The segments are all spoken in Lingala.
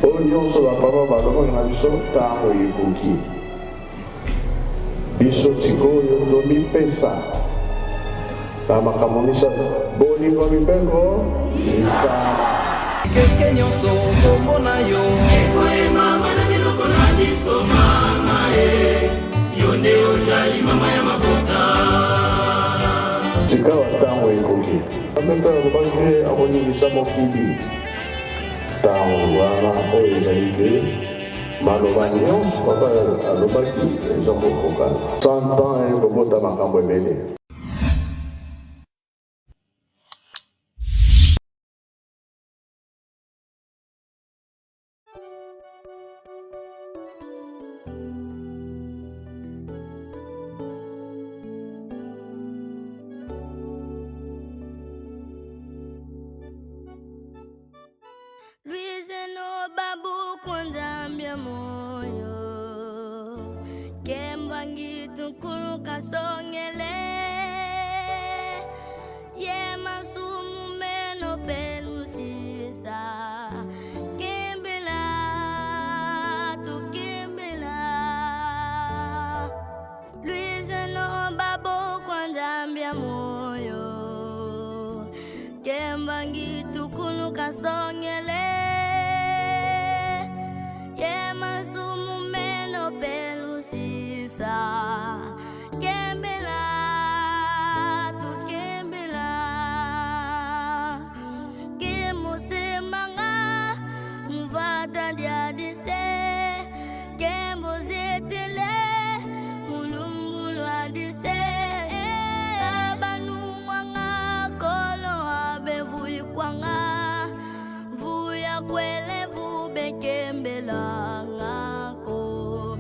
Onyo so la papa baloko na biso tango yikoki. Biso sikoyo domi pesa. Tama kamonisa boni kwa mipeko isa. Keke nyonso komona yo. Ekoe mama na miloko na biso mama yonde ojali mama ya mabota. Sikawa tango yikoki. Amembe alobaki akoningisa mokili. Tango wana oyo ezali maloba nyonso papa alobaki eza kokoka 100 ans ekobota makambo ebele. Luize no babu kwanzambia moyo Kembangi tunkulu kasongele Ye masumu meno pelusisa Kimbila tu kimbila Luize no babu kwanzambia moyo Kembangi tunkulu kasongele Kembela, tu kembela Kemose manga Mvata dia dise Kemose tele Mulumbulu adise Abanu wanga Kolo abe vui kwanga Vuya kwele vube kembela ngako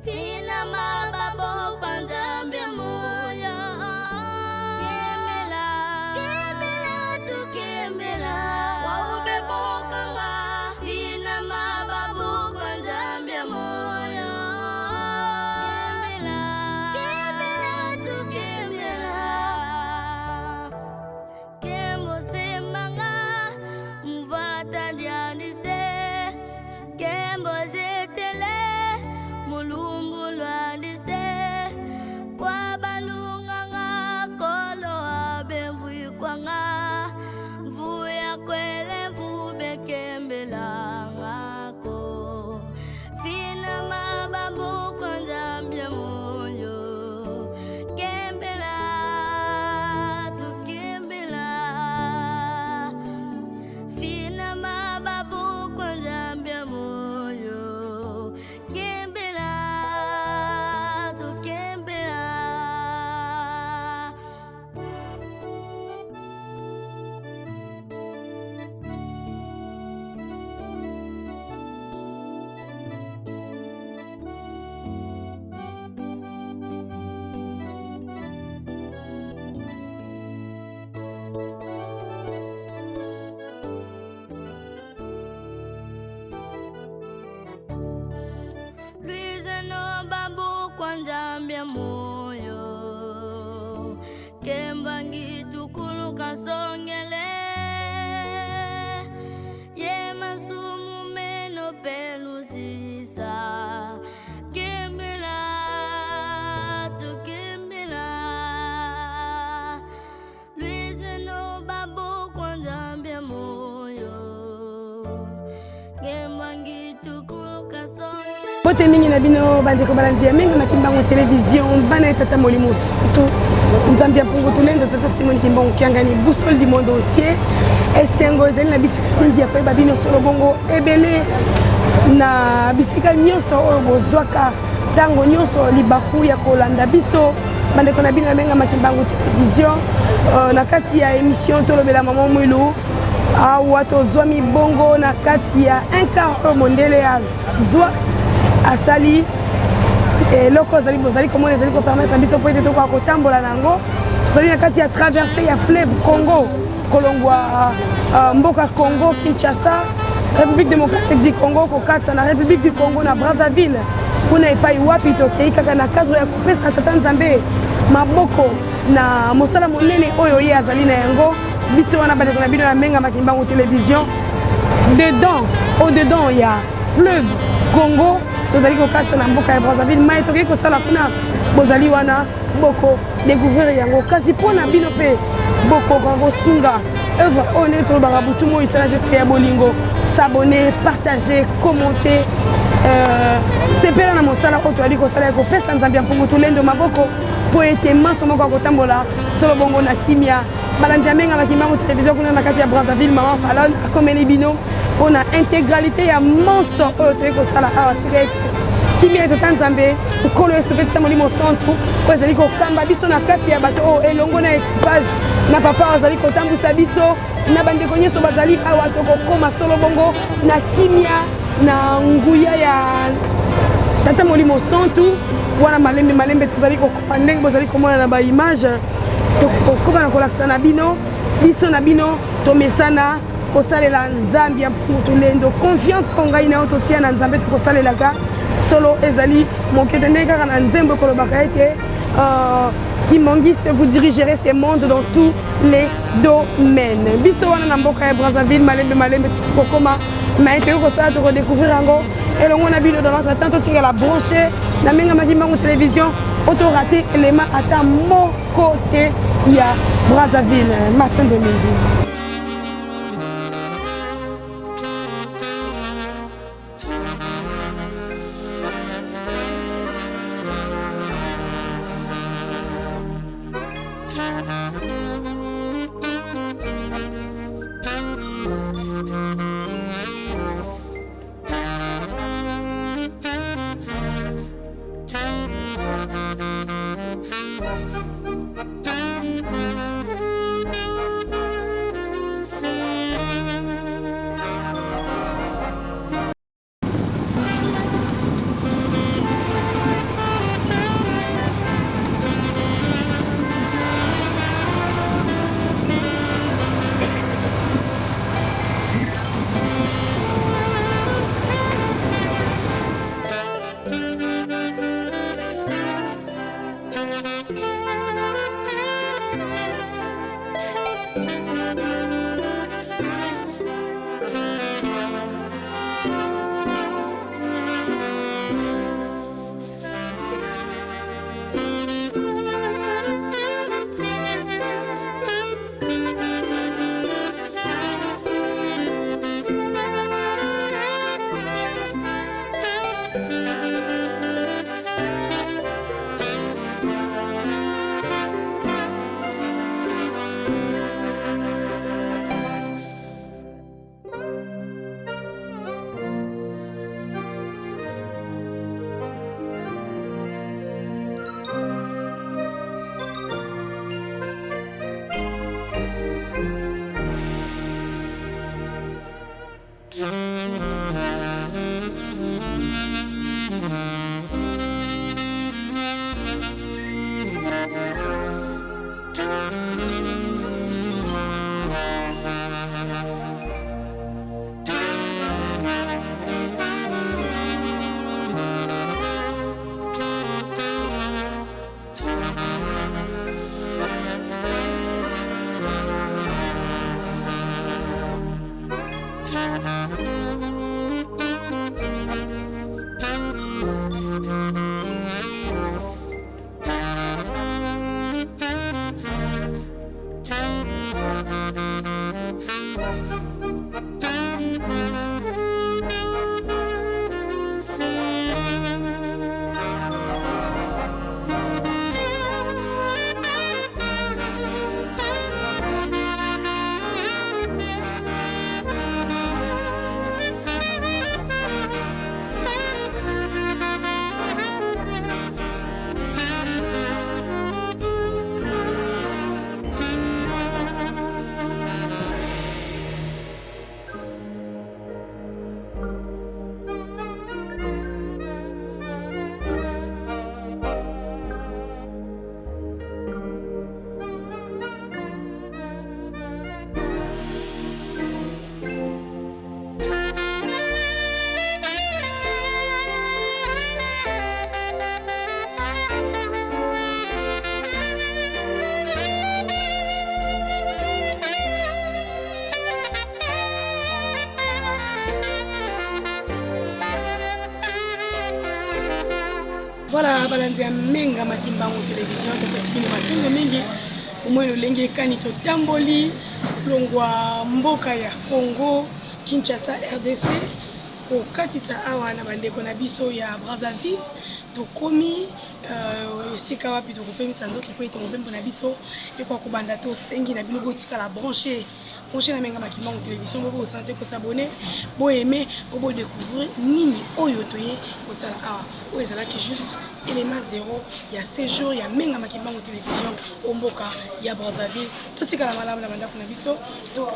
Fina mababo kwanzambia moyo Kembela, kembela tu kembela Waube bokanga Fina mababo kwanzambia moyo Kembela, kembela tu kembela Kembo semanga Mvata dianise Kembo zetele Mulumbulu adise Kwa balunga nga Kolo abe mvui kwa nga Mvuya kwele mvube kembela ngako Fina mababu kwa nzambia moyo Kembela tu kembela Fina mababu kwa nzambia moyo Kembela Luize no babu kwanzambia moyo Kembangi tukulu kasongele Ye masumu meno pelusisa Kembela tu kembela Luize no babu kwanzambia moyo Kembangi tukulu kasongele Bote mingi na bino bandeko balanzia menga makimbango television bana tata molimo soto nzambia pungu tulendo tata Simon Kimbango kiangani boussole du monde entier esengo ezali na biso mingi ya koyeba bino solo bongo ebele na bisika nyonso oyo bozwaka ntango nyonso libaku ya kolanda biso bandeko na bino menga makimbango television na kati ya émission tolobela mama mwilu awa tozwami bongo na kati ya un quart oyo mondele ya zwa asali eloko zali bozali komona ezali kopermettre biso po ete tokoka kotambola nango tozali na kati ya traversée ya fleuve Congo kolongwa mboka Congo Kinshasa République démocratique du Congo kokatisa na République du Congo na Brazzaville kuna epai wapi tokei kaka na cadre ya kopesa tata Nzambe maboko na mosala monene oyo ye azali na yango biso wana bandeko na bino ya menga makimbango television dedans, au-dedans, il y a fleuve Congo, tozali kokatisa na mboka ya Brazzaville, mai tokoki kosala kuna bozali wana boko découvrir yango kasi mpona bino mpe bokoka kosunga œuvre oyo ndenge tolobaka butu moi esala geste ya bolingo, s'abonner, partager, commenter, sepela na mosala oyo toyali kosala ya kopesa nzambe ya mpungu tolendo maboko po ete maso moko ya kotambola solo bongo na kimia balandi ya menga bakimbango télévision kuna na kati ya Brazzaville. Maman Fallon akomeli bino mpona intégralité ya monso oyo toyali kosala awa tika ete kimia etata nzambe nkolo yesu mpe tata molimo centre oyo ezali kokamba biso na kati ya bato oyo elongo na équipage na papa azali kotambusa biso na bandeko nyonso bazali awa tokokoma solo bongo na kimia na nguya ya tata molimo centre wana malembe tozali kokoma ndenge bozali komona na baimage tokokoma na kolakisa na bino biso na bino tomesana kosalela nzambe ya tolendo confiance po ngai na yo totia na nzambe tokosalelaka solo ezali mokete ndenge kaka na nzembo ekolobaka ete Kimangiste, vous dirigerez ces mondes dans tous les domaines. Biso wana na mboka ya Brazzaville, malembe kokoma maite ko ça to redécouvrir yango et longo na bino dans notre temps to tinga la brancher na menga makimbango télévision auto raté élément ata mon côté ya Brazzaville matin de midi. Voilà, balanzi ya menga makimbango télévision to pasikini matungo mingi umwe lolenge kani to tamboli longwa mboka ya Congo Kinshasa RDC ko katisa awa na bandeko na biso ya Brazzaville to komi sika wapi to kopemisa nzoto po ete mobembo na biso e kwa kobanda to sengi na bino botika la brancher na menga makimbango télévision bo santé ko s'abonner bo aimer bo découvrir nini oyo toye ko sala awa o ezala ki juste élément zéro ya séjour ya menga makimbango télévision omboka ya Brazzaville to tika la malamu na bandako na biso to